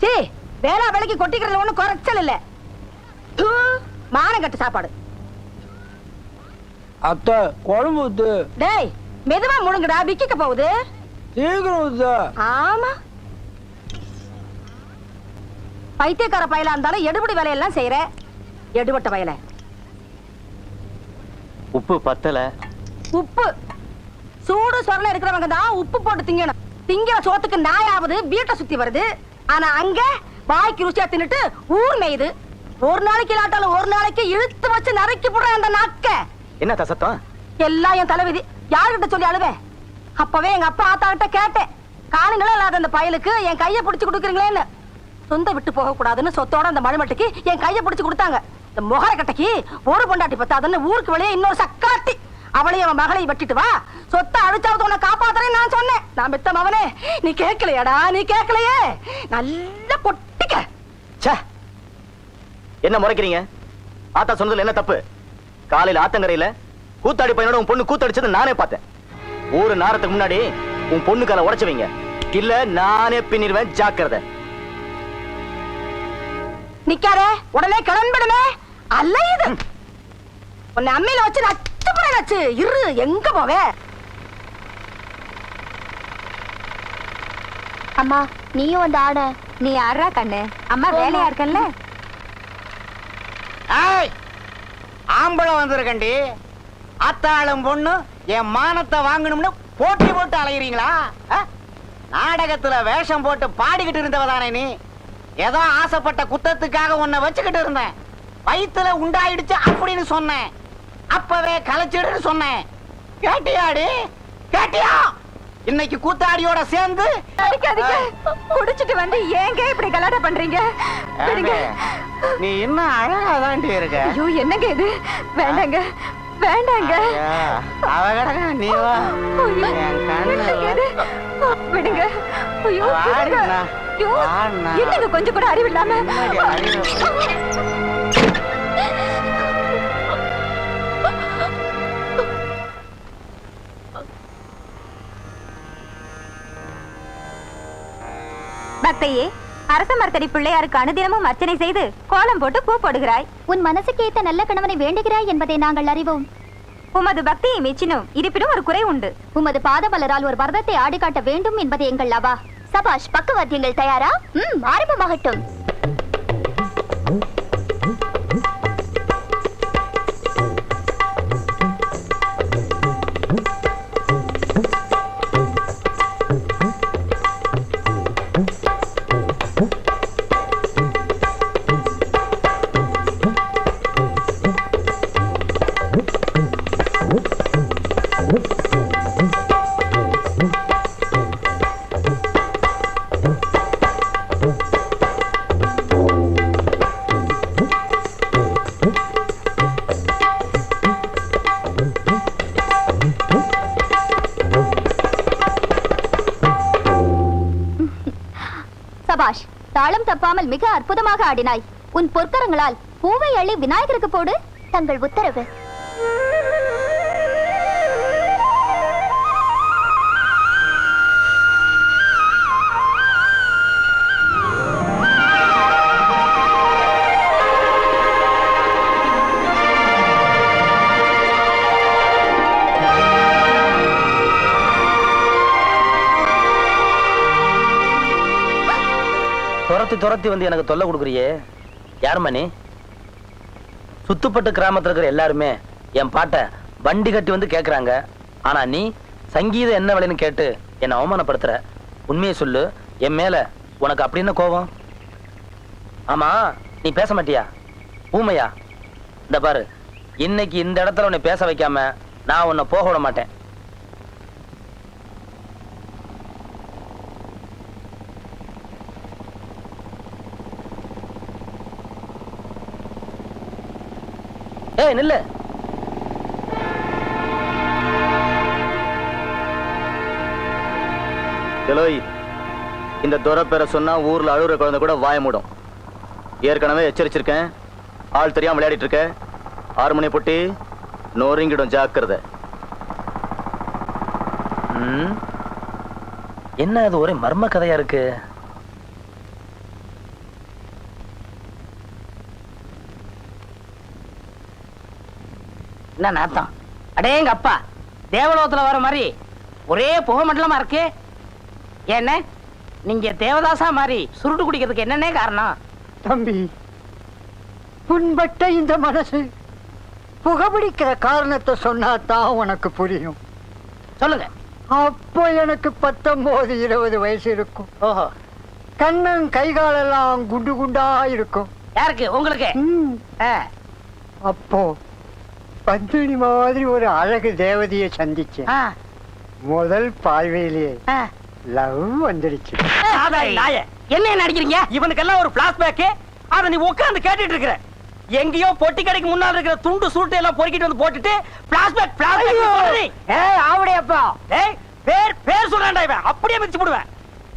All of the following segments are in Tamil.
சீ, வேளா வேலைக்கு கொட்டிக்கிறதுல ஒண்ணும் குறைச்சல் இல்ல. மானம் கட்டு சாப்பாடு. அத்தை குழம்பு ஊத்து. டேய் மெதுவா முழுங்குடா, விக்கிக்க போகுது. சீக்கிரம் ஊத்து. ஆமா, பைத்தியக்கார பயலா இருந்தாலும் எடுபடி வேலையெல்லாம் செய்யற. எடுபட்ட பயல. உப்பு பத்தல. உப்பு சூடு சொரணை இருக்கிறவங்க தான் உப்பு போட்டு திங்கணும். திங்கிற சோத்துக்கு நாயாவது வீட்டை சுத்தி வருது. ஆனா அங்க வாய்க்கு ருசியா தின்னுட்டு ஊர் மேயுது. ஒரு நாளைக்கு இல்லாட்டாலும் ஒரு நாளைக்கு இழுத்து வச்சு நறுக்கி போடுற அந்த நாக்க. என்ன தசத்தம்? எல்லாம் என் தலைவிதி. யாருகிட்ட சொல்லி அழுவேன்? அப்பவே எங்க அப்பா ஆத்தா கிட்ட கேட்டேன். காணி நிலம் இல்லாத அந்த பயலுக்கு என் கையை பிடிச்சு கொடுக்குறீங்களேன்னு. சொந்த விட்டு போக கூடாதுன்னு சொத்தோட அந்த மழுமட்டுக்கு என் கையை பிடிச்சு கொடுத்தாங்க. இந்த முகர கட்டைக்கு ஒரு பொண்டாட்டி பத்தாதுன்னு ஊருக்கு வெளியே இன்னொரு சக்காத்தி அவளையும் அவன் மகளை வெட்டிட்டு வா, சொத்தை அழிச்சாவது உன்னை காப்பாத்துறேன்னு நான் சொன்னேன். நான் பெத்த மவனே, நீ கேட்கலையாடா? நீ கேட்கலையே. நல்ல பொட்டிக்க. என்ன முறைக்கிறீங்க? ஆத்தா சொன்னதுல என்ன தப்பு? காலையில ஆத்தங்கரையில கூத்தாடி பையனோட உன் பொண்ணு கூத்தடிச்சது நானே பார்த்தேன். ஒரு நேரத்துக்கு முன்னாடி உன் பொண்ணு காலை உடைச்சு வைங்க, இல்ல நானே பின்னிடுவேன். ஜாக்கிரதை. நிக்காரே, உடனே கிளம்பிடுமே. அல்ல இது உன்னை அம்மையில வச்சு நச்சு போறாச்சு. இரு, எங்க போவே? அம்மா நீயும் வந்து ஆட. நீ ஆடுறா கண்ணு, அம்மா வேலையா இருக்கல்ல. ஆம்பளை வந்திருக்கண்டி. அத்தாளும் பொண்ணு என் மானத்தை வாங்கணும்னு போட்டி போட்டு அலைகிறீங்களா? நாடகத்துல வேஷம் போட்டு பாடிக்கிட்டு இருந்தவதானே நீ? ஏதோ ஆசைப்பட்ட குத்தத்துக்காக உன்னை வச்சுக்கிட்டு இருந்தேன். வயித்துல உண்டாயிடுச்சு அப்படின்னு சொன்னேன். அப்பவே கலைச்சிடுன்னு சொன்னேன். கேட்டியாடி? கேட்டியா? இன்னைக்கு கூத்தாடியோட சேர்ந்து குடிச்சிட்டு வந்து ஏங்க இப்படி கலாட்டா பண்றீங்க? நீ இன்னும் அழகாதாண்டி இருக்க. ஐயோ என்னங்க இது? வேண்டாங்க வேண்டாங்க. அவ கிடக்க நீ வா. விடுங்க. ஐயோ என்னங்க கொஞ்சம் கூட அறிவில்லாம. பக்தையே, அரச மரத்தடி பிள்ளையாருக்கு அனுதினமும் அர்ச்சனை செய்து கோலம் போட்டு பூ போடுகிறாய். உன் மனசுக்கேத்த நல்ல கணவனை வேண்டுகிறாய் என்பதை நாங்கள் அறிவோம். உமது பக்தியை மெச்சினோம். இருப்பினும் ஒரு குறை உண்டு. உமது பாதமலரால் ஒரு பரதத்தை ஆடிக்காட்ட வேண்டும் என்பது எங்கள் லாபா. சபாஷ், பக்கவாத்தியங்கள் தயாரா? ஆரம்பமாகட்டும். சபாஷ், தாளம் தப்பாமல் மிக அற்புதமாக ஆடினாய். உன் பொற்கரங்களால் பூவை அள்ளி விநாயகருக்கு போடு. தங்கள் உத்தரவு. துரத்தி வந்து எனக்கு தொல்லை கொடுக்குறியே, யாருமா நீ? சுத்துப்பட்டு கிராமத்துல இருக்கிற எல்லாருமே என் பாட்டை வண்டி கட்டி வந்து கேக்குறாங்க. ஆனா நீ சங்கீதம் என்ன விலைன்னு கேட்டு என்னை அவமானப்படுத்துற. உண்மையை சொல்லு, என் மேல உனக்கு அப்படி என்ன கோபம்? ஆமா, நீ பேச மாட்டியா? ஊமையா? இந்த பாரு, இன்னைக்கு இந்த இடத்துல உன்னை பேச வைக்காம நான் உன்னை போக விட மாட்டேன். ஏய் நில்லு. இந்த துரை பேரை சொன்னா ஊர்ல அழுகுற குழந்தை கூட வாய மூடும். ஏற்கனவே எச்சரிச்சிருக்கேன். ஆள் தெரியாம விளையாடிட்டு இருக்க. 6 மணி பொட்டி நோரிங்கிடும், ஜாக்கிரதை. என்ன அது ஒரே மர்ம கதையா இருக்கு? என்ன நாத்தம்? அடே எங்க அப்பா, தேவலோகத்துல வர மாதிரி ஒரே புகை மண்டலமா இருக்கு. என்ன நீங்க தேவதாசா மாதிரி சுருட்டு குடிக்கிறதுக்கு என்னன்னே காரணம்? தம்பி, புண்பட்ட இந்த மனசு புகைப்பிடிக்கிற காரணத்தை சொன்னாதான் உனக்கு புரியும். சொல்லுங்க. அப்போ எனக்கு 19-20 வயசு இருக்கும். ஓஹோ. கண்ணன் கைகாலெல்லாம் குண்டு குண்டா இருக்கும். யாருக்கு? உங்களுக்கு? ம். அப்போ பந்தினி மாதிரி ஒரு அழகு தேவதையை சந்திச்சேன். முதல் பார்வையிலேயே லவ் வந்துடுச்சு. என்ன நடிக்கிறீங்க? இவனுக்கெல்லாம் ஒரு பிளாஷ்பேக். அத நீ உட்கார்ந்து கேட்டுட்டு இருக்கிற. எங்கேயோ பொட்டி கடைக்கு முன்னால இருக்கிற துண்டு சூட்டை எல்லாம் பொறுக்கிட்டு வந்து போட்டுட்டு பிளாஷ்பேக் ஆவடையப்பா. ஏய், பேர் சொல்றான்டா இவன். அப்படியே மிதிச்சு போடுவேன்.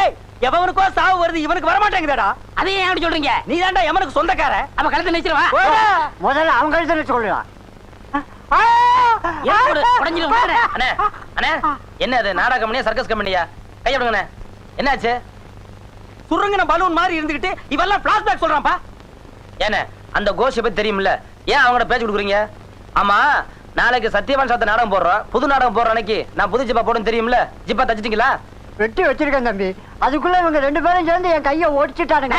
ஏய், எவனுக்கோ சாவு வருது, இவனுக்கு வர மாட்டேங்குதா? அதையும் ஏன் சொல்றீங்க? நீ தான்டா எவனுக்கு சொந்தக்கார. அவ கழுத்தை நினைச்சிருவா. முதல்ல அவங்க கழுத்துல சொல்லலாம். அண்ணே அண்ணே, என்ன அது நாடக கம்பெனியா சர்க்கஸ் கம்பெனியா? கையப்படுங்கண்ணே. என்னாச்சு? சுருங்கின பலூன் மாதிரி இருந்துகிட்டு இவெல்லாம் பிளாஷ்பேக் சொல்றான்ப்பா. ஏண்ணே, அந்த கோஷை பத்தி தெரியும்ல, ஏன் அவங்கள பேச்சு கொடுக்குறீங்க? ஆமா, நாளைக்கு சத்தியவான் சாத்த நாடகம் போடுறோம். புது நாடகம் போடுற அன்னைக்கு நான் புது ஜிப்பா போடுன்னு தெரியும்ல. ஜிப்பா தச்சிட்டீங்களா? வெட்டி வச்சிருக்கேன் தம்பி. அதுக்குள்ள இவங்க 2 பேரும் சேர்ந்து என் கையை ஓடிச்சுட்டானுங்க.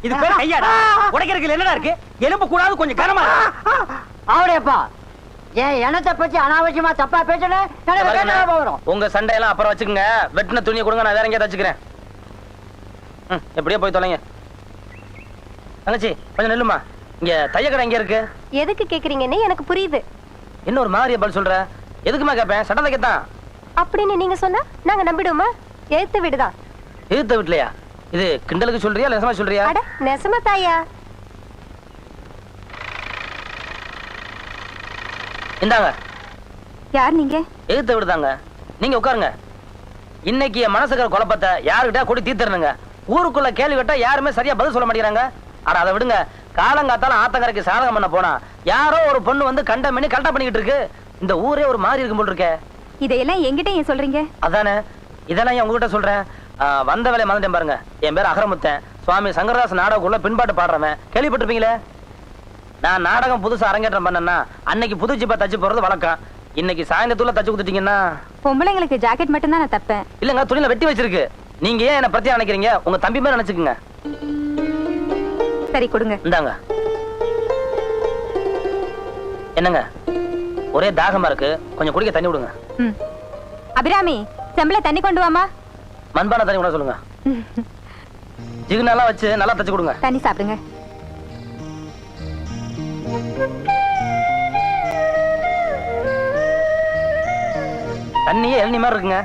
இது பேர் கையாடா? உடைக்கிறதுக்கு என்னடா இருக்கு? எலும்பு கூடாது, கொஞ்சம் கனமா. ஆவடையப்பா, என் இனத்தை பத்தி அனாவசியமா தப்பா பேசுறேன். உங்க சண்டையெல்லாம் அப்புறம் வச்சுக்கோங்க. வெட்டின துணியை கொடுங்க, நான் வேற எங்கேயா தச்சுக்கிறேன். எப்படியோ போய் தொலைங்க. தங்கச்சி கொஞ்சம் நில்லுமா. இங்க தையக்கடை எங்க இருக்கு? எதுக்கு கேக்குறீங்கன்னு எனக்கு புரியுது. இன்னொரு மாதிரி பதில் சொல்ற. எதுக்குமா கேட்பேன்? சட்டை தைக்கத்தான். அப்படின்னு நீங்க சொன்னா நாங்க நம்பிடுவோமா? எழுத்து விடுதான். எதிர்த்த வீட்லயா? இது கிண்டலுக்கு சொல்றியா இல்ல நெசமா சொல்றியா? அட நெசமா தாயா. இந்தாங்க. யார் நீங்க? எதிர்த்த விடுதாங்க. நீங்க உட்காருங்க. இன்னைக்கு என் மனசுக்கிற குழப்பத்தை யாருக்கிட்ட கொடி தீர்த்துறனுங்க. ஊருக்குள்ள கேள்வி கேட்டா யாருமே சரியா பதில் சொல்ல மாட்டேங்கிறாங்க. அட அதை விடுங்க. காலங்காத்தால ஆத்தங்கரைக்கு சாதகம் பண்ண போனா யாரோ ஒரு பொண்ணு வந்து கண்ட பண்ணி கரெக்டா பண்ணிக்கிட்டு இருக்கு. இந்த ஊரே ஒரு மாதிரி இருக்கும் போல் இருக்கே. இதையெல்லாம் என்கிட்ட ஏன் சொல்றீங்க? அதானே, இதெல்லாம் ஏன் உங்ககிட்ட சொல்றேன். வந்த வேலையை மறந்துட்டேன் பாருங்க. என் பேர் அகரமுத்தன். சுவாமி சங்கரதாஸ் நாடகக்குள்ள பின்பாட்டு பாடுறவன். கேள்விப்பட்டிருப்பீங்களே. நான் நாடகம் புதுசா அரங்கேற்றம் பண்ணேன்னா அன்னைக்கு புது ஜிப்பா தச்சு போறது வழக்கம். இன்னைக்கு சாயந்தரத்துல தச்சு கொடுத்துட்டீங்கன்னா. பொம்பளைங்களுக்கு ஜாக்கெட் மட்டும் தான் நான் தப்பேன். இல்லங்க, துணியில வெட்டி வச்சிருக்கு. நீங்க ஏன் என்ன பத்தியா நினைக்கிறீங்க? உங்க தம்பி மாதிரி நினைச்சுக்குங்க. சரி கொடுங்க. இந்தாங்க. என்னங்க, ஒரே தாகமா இருக்கு, கொஞ்சம் குடிக்க தண்ணி விடுங்க. அபிராமி, செம்பல தண்ணி கொண்டு வாமா. மண்பான தண்ணி கூட சொல்லுங்க. ஜிகுனாலாம் வச்சு நல்லா தச்சு கொடுங்க. தண்ணி சாப்பிடுங்க. தண்ணியே எண்ணி மாதிரி இருக்குங்க.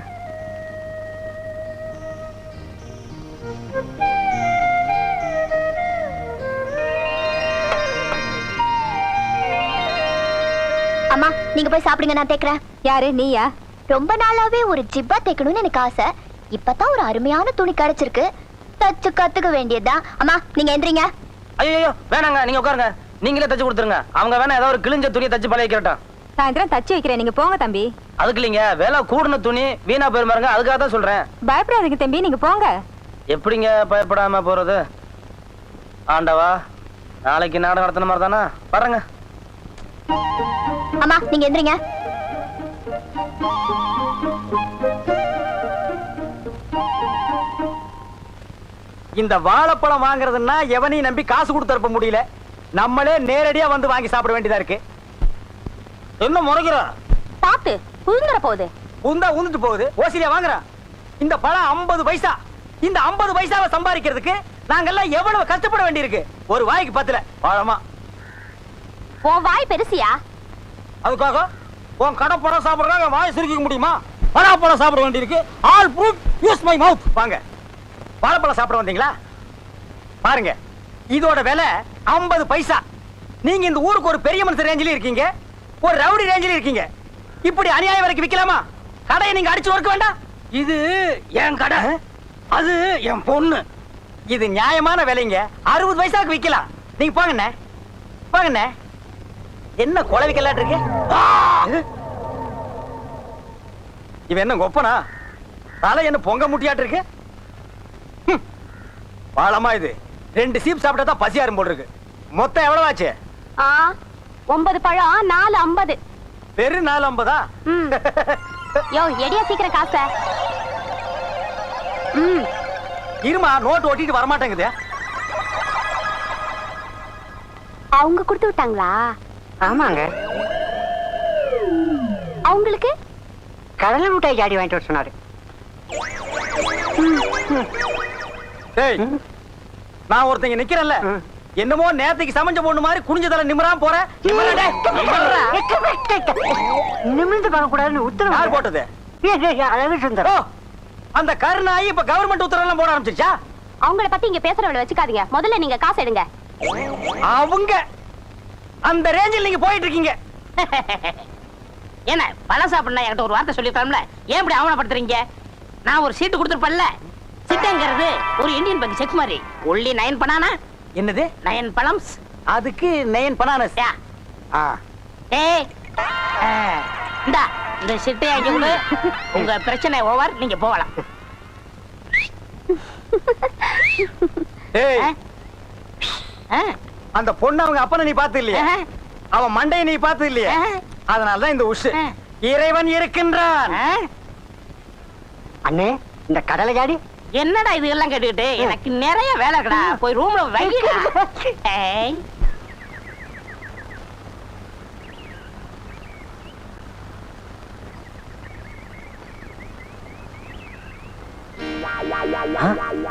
அம்மா, நீங்க போய் சாப்பிடுங்க, நான் தேக்கிறேன். யாரு? நீயா? ரொம்ப நாளாவே ஒரு ஜிப்பா தைக்கணும்னு எனக்கு ஆசை. இப்பதான் ஒரு அருமையான துணி கிடைச்சிருக்கு. தச்சு கத்துக்க வேண்டியதுதான். அம்மா, நீங்க எந்திரிங்க. ஐயோ வேணாங்க, நீங்க உட்காருங்க. நீங்களே தச்சு கொடுத்துருங்க. அவங்க வேணா ஏதாவது ஒரு கிழிஞ்ச துணியை தச்சு பழைய வைக்கிறட்டும். சாயந்தரம் தச்சு வைக்கிறேன், நீங்க போங்க தம்பி. அதுக்கு இல்லைங்க, வேலை கூடுன துணி வீணா போயிருமாருங்க. அதுக்காக தான் சொல்றேன். பயப்படாதீங்க தம்பி, நீங்க போங்க. எப்படிங்க பயப்படாம போறது? ஆண்டவா, நாளைக்கு நாடகம் நடத்தின மாதிரி தானா? பாருங்க. அம்மா, நீங்க எந்திரிங்க. இந்த வாழைப்பழம் வாங்குறதுன்னா எவனையும் நம்பி காசு கொடுத்து அனுப்ப முடியல. நம்மளே நேரடியா வந்து வாங்கி சாப்பிட வேண்டியதா இருக்கு. என்ன முறைகிற? பாத்து உழுந்துற போகுது. உந்தா உந்துட்டு போகுது. ஓசிலியா வாங்குறான். இந்த பழம் 50 பைசா. இந்த 50 பைசாவை சம்பாதிக்கிறதுக்கு நாங்கெல்லாம் எவ்வளவு கஷ்டப்பட வேண்டியிருக்கு. ஒரு வாய்க்கு 10 பழமா. உன் வாய் பெருசியா? அதுக்காக உன் கடை பழம் சாப்பிடுறதுக்காக வாய் சுருக்கிக்க முடியுமா? பழம் சாப்பிட வேண்டியிருக்கு. All proof use my mouth. வாங்க, வாழைப்பழம் சாப்பிட வந்தீங்களா? பாருங்க, இதோட விலை 50 பைசா. நீங்க இந்த ஊருக்கு ஒரு பெரிய மனுஷன் ரேஞ்சில இருக்கீங்க, ஒரு ரவுடி ரேஞ்சில இருக்கீங்க. இப்படி அநியாயம் வரைக்கும் விக்கலாமா? கடையை நீங்க அடிச்சு ஒர்க்க வேண்டாம். இது என் கடை, அது என் பொண்ணு. இது நியாயமான விலைங்க. 60 பைசாக்கு விக்கலாம். நீங்க போங்கண்ணே, போங்கண்ணே. என்ன குழவி கல்லாட்டு இருக்கு? இவன் என்ன கொப்பனா? தலை என்ன பொங்க முட்டியாட்டு இருக்கு? பாலமா இது 2 சீப் சாப்பிட்டா தான் பசியாரும் போல் இருக்கு. மொத்தம் எவ்வளவு ஆச்சு? 9 பழம் 4.50. வெறும் 4.50. யோ எடியா சீக்கிரம் காசை. இருமா, நோட்டு ஒட்டிட்டு வரமாட்டேங்குது. அவங்க கொடுத்து விட்டாங்களா? ஆமாங்க, அவங்களுக்கு கடலை மிட்டாய் ஜாடி வாங்கிட்டு வர சொன்னாரு. டேய், நான் ஒருத்தங்க நிக்கிறேன்ல, என்னமோ நேத்துக்கு சமைஞ்ச பொண்ணு மாதிரி குனிஞ்ச தலை நிமிராம போற. நிமிர்ந்து பார்க்க கூடாதுன்னு யார் உத்தரவு போட்டது? அழகு ஓ, சுந்தரம். அந்த கருணாயி இப்ப கவர்மெண்ட் உத்தரவு எல்லாம் போட ஆரம்பிச்சிருச்சா? அவங்கள பத்தி இங்க பேசுறவள வச்சுக்காதீங்க. முதல்ல நீங்க காசு எடுங்க. அவங்க அந்த ரேஞ்சில் நீங்க போயிட்டு இருக்கீங்க. என்ன பழம் சாப்பிடணும் என்கிட்ட ஒரு வார்த்தை சொல்லிருக்கலாம்ல, ஏன் இப்படி அவமானப்படுத்துறீங்க? நான் ஒரு சீட்டு கொடுத்துருப்பேன்ல. சிட்டங்கிறது ஒரு இந்தியன் பேங்க் செக் மாதிரி. Only 9 banana. என்னது? 9 பழம்ஸ். அதுக்கு 9 பனானஸ். ஏய், இந்தா இந்த சிட்டை அங்க கொடு. உங்க பிரச்சனை ஓவர், நீங்க போகலாம். ஏய், ஆ? அந்த பொண்ணு அவங்க அப்பனை நீ பார்த்து இல்லையா? ஆ? அவன் மண்டையை நீ பார்த்து இல்லையா? ஆ? அதனாலதான் இந்த உஷு. ஆ. இறைவன் இருக்கின்றான். ஆ? அண்ணே, இந்த கடலை ஜாடி என்னடா இது எல்லாம் கேட்டுக்கிட்டு? எனக்கு நிறைய வேலை இருக்குடா. போய் ரூம்ல வைடா. ஏய்,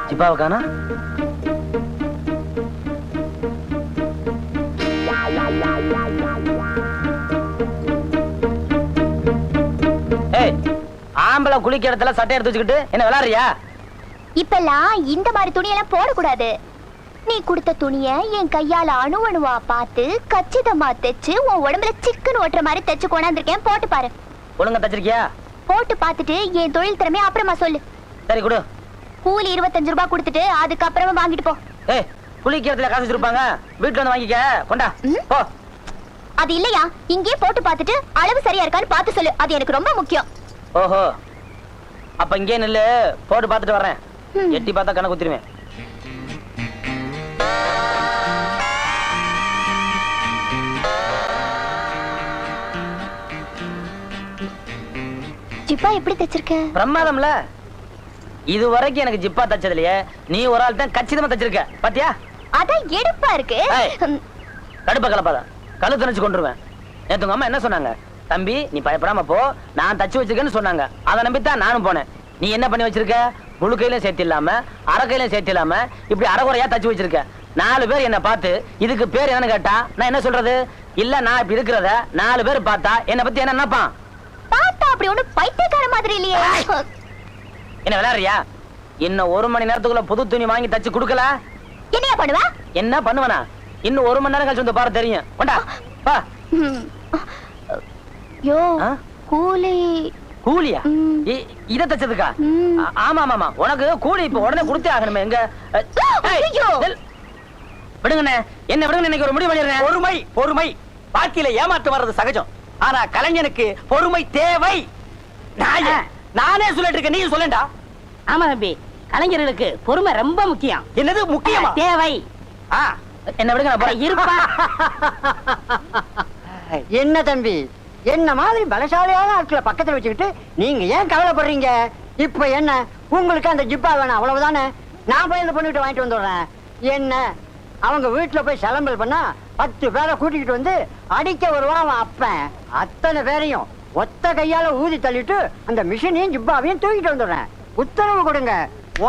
ஜிப்பாவை காணா? ஏய், ஆம்பளை குளிக்கிற இடத்துல சட்டை எடுத்து வச்சுக்கிட்டு என்ன விளையாடுறியா? இப்பெல்லாம் இந்த மாதிரி துணியெல்லாம் போடக்கூடாது. நீ கொடுத்த துணிய என் கையால அணுவணுவா பார்த்து கச்சிதமா தைச்சு உன் உடம்புல சிக்கன் ஓட்டுற மாதிரி தைச்சு கொண்டாந்துருக்கேன். போட்டு பாரு. ஒழுங்கா தச்சிருக்கியா? போட்டு பார்த்துட்டு என் தொழில் திறமைய அப்புறமா சொல்லு. சரி கொடு. கூலி 25 ரூபாய் கொடுத்துட்டு அதுக்கப்புறமா வாங்கிட்டு போ. ஏய், குளிக்கிறதுல காசு வச்சிருப்பாங்க, வீட்டுல வந்து வாங்கிக்க. கொண்டா போ. அது இல்லையா, இங்கே போட்டு பார்த்துட்டு அளவு சரியா இருக்கான்னு பார்த்து சொல்லு. அது எனக்கு ரொம்ப முக்கியம். ஓஹோ, அப்ப இங்கே நில்லு, போட்டு பார்த்துட்டு வர்றேன். எட்டி பார்த்தா கணக்கு குத்திருவேன். ஜிப்பா எப்படி தைச்சிருக்க? பிரமாதம்ல. இது வரைக்கும் எனக்கு ஜிப்பா தச்சதுலயே நீ ஒரு ஆள் தான் கச்சிதமா தச்சிருக்க. பாத்தியா? அதான் எடுப்பா இருக்கு. ஏய், கடுப்ப கலப்பாத, கழுத்து நினைச்சு கொண்டுருவேன். நேத்து உங்க அம்மா என்ன சொன்னாங்க? தம்பி நீ பயப்படாம போ, நான் தச்சு வச்சிருக்கேன்னு சொன்னாங்க. அதை நம்பித்தான் நானும் போனேன். நீ என்ன பண்ணி வச்சிருக்க? முழு கையிலும் சேர்த்து இல்லாம அரை கையிலும் சேர்த்து இல்லாம இப்படி அரைகுறையா தச்சு வச்சிருக்க. 4 பேர் என்ன பார்த்து இதுக்கு பேர் என்னன்னு கேட்டா நான் என்ன சொல்றது? இல்ல நான் இப்படி இருக்கிறத 4 பேர் பார்த்தா என்ன பத்தி என்ன நினைப்பான்? பார்த்தா அப்படி ஒண்ணு பைத்தியக்கார மாதிரி இல்லையே. என்ன விளையாடுறியா? இன்னும் 1 மணி நேரத்துக்குள்ள புது துணி வாங்கி தச்சு கொடுக்கல என்னையா பண்ணுவ? என்ன பண்ணுவனா? இன்னும் 1 மணி நேரம் கழிச்சு வந்து பாரு, தெரியும். கொண்டா வா. யோ, ஆ? கூலி கூலியா? இத தச்சதுக்கா? ம். ஆமா ஆமா, உனக்கு கூலி இப்ப உடனே கொடுத்தே ஆகணுமே. எங்க ஏய், ஐயோ! விடுங்கண்ணே, என்ன விடுங்க, இன்னைக்கு ஒரு முடிவு பண்ணிடுறேன். பொறுமை, பொறுமை. வாழ்க்கையில ஏமாற்றம் வர்றது சகஜம். ஆனா கலைஞனுக்கு பொறுமை தேவை. நானே சொல்லிட்டு இருக்கேன், நீ சொல்லண்டா. ஆமா தம்பி, கலைஞர்களுக்கு பொறுமை ரொம்ப முக்கியம். என்னது முக்கியமா? தேவை. ஆ, என்ன விடுங்க, நான் போறேன். இருப்பா. என்ன தம்பி, என்ன மாதிரி பலசாலியான ஆட்களை பக்கத்துல வச்சுக்கிட்டு நீங்க ஏன் கவலைப்படுறீங்க? இப்ப என்ன உங்களுக்கு அந்த ஜிப்பா வேணும் அவ்வளவுதானே? நான் போய் இந்த பொண்ணுகிட்ட வாங்கிட்டு வந்துடுறேன். என்ன அவங்க வீட்டுல போய் சலம்பல் பண்ணா 10 பேரை கூட்டிக்கிட்டு வந்து அடிக்க வருவான் அவன் அப்பன். அத்தனை பேரையும் ஒத்த கையால ஊதி தள்ளிட்டு அந்த மிஷினையும் ஜிப்பாவையும் தூக்கிட்டு வந்துடுறேன். உத்தரவு கொடுங்க.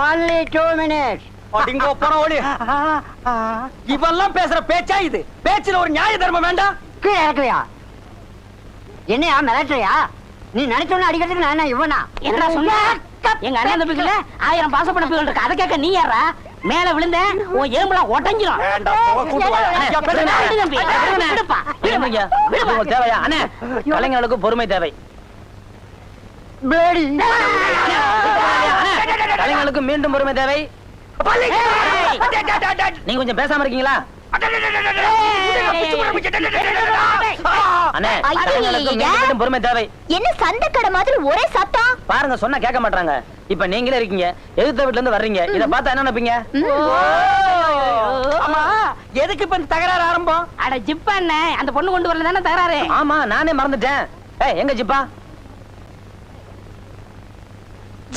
only 2 minutes. அடிங்கோ போன ஓடி. இவெல்லாம் பேசுற பேச்சா இது? பேச்சுல ஒரு நியாய தர்மம் வேண்டாம்? கீழே இறக்கலையா? என்னையா மிரட்டுறியா? நீ நினைச்சோன்னு அடிக்கிறதுக்கு நான் என்ன இவனா? என்னடா சொன்ன? எங்க அண்ணன் தம்பிக்குள்ள 1000 பாசப்பட பிள்ளைகள் இருக்கு. அதை கேட்க நீ யாரா? மேல விழுந்த உன் எலும்புலாம் உடைஞ்சிரும். வேண்டாம், போக கூட்டு வா. அண்ணே, விடுங்க, விடு தம்பி, விடுங்க. விடுப்பா. விடுங்க, உங்களுக்கு தேவையா? அண்ணே, கலைஞர்களுக்கு பொறுமை தேவை. பிளேடி. கலைஞர்களுக்கு மீண்டும் பொறுமை தேவை. நீங்க கொஞ்சம் பேசாம இருக்கீங்களா? அண்ணே ஐயோ, தரங்களுக்கும் ஏன்? வீட்டுக்கும் பொறுமை தேவை. என்ன சண்டைக்கடை மாதிரி ஒரே சத்தம்? பாருங்க சொன்னா கேட்க மாட்டாங்க. இப்ப நீங்களே இருக்கீங்க, எதிர்த்த வீட்டுல இருந்து வர்றீங்க, இத பார்த்தா என்ன நினைப்பீங்க? ஆமா எதுக்கு இப்ப இந்த தகராறு ஆரம்பம்? அட ஜிப்பா அண்ணே, அந்த பொண்ணு கொண்டு வரல தானே தகராறு. ஆமா நானே மறந்துட்டேன். ஏய் எங்க ஜிப்பா?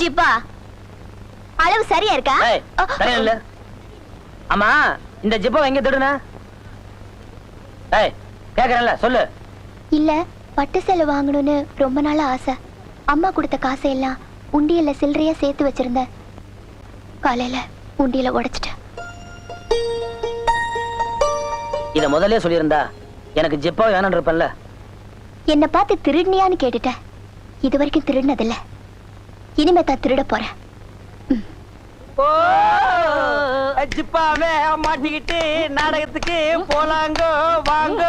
ஜிப்பா அளவு சரியா இருக்கா? ஏய் சரியா இல்ல. ஆமா இந்த ஜிப்பா எங்க தேடுன? ஏய் கேக்குறேன்ல சொல்லு. இல்ல, பட்டு சேலை வாங்கணும்னு ரொம்ப நாளா ஆசை. அம்மா கொடுத்த காசையெல்லாம் உண்டியல்ல சில்லறையா சேர்த்து வச்சிருந்தேன். காலையில உண்டியல உடைச்சிட்டேன். இத முதல்லயே சொல்லியிருந்தா எனக்கு ஜிப்பா வேணும்னு இருப்பேன்ல. என்ன பார்த்து திருடினியான்னு கேட்டுட்டேன். இது வரைக்கும் திருடினதில்ல, இனிமே தான் திருட போறேன். ஜிப்பாவே மாட்டிக்கிட்டு நாடகத்துக்கு போலாங்க வாங்க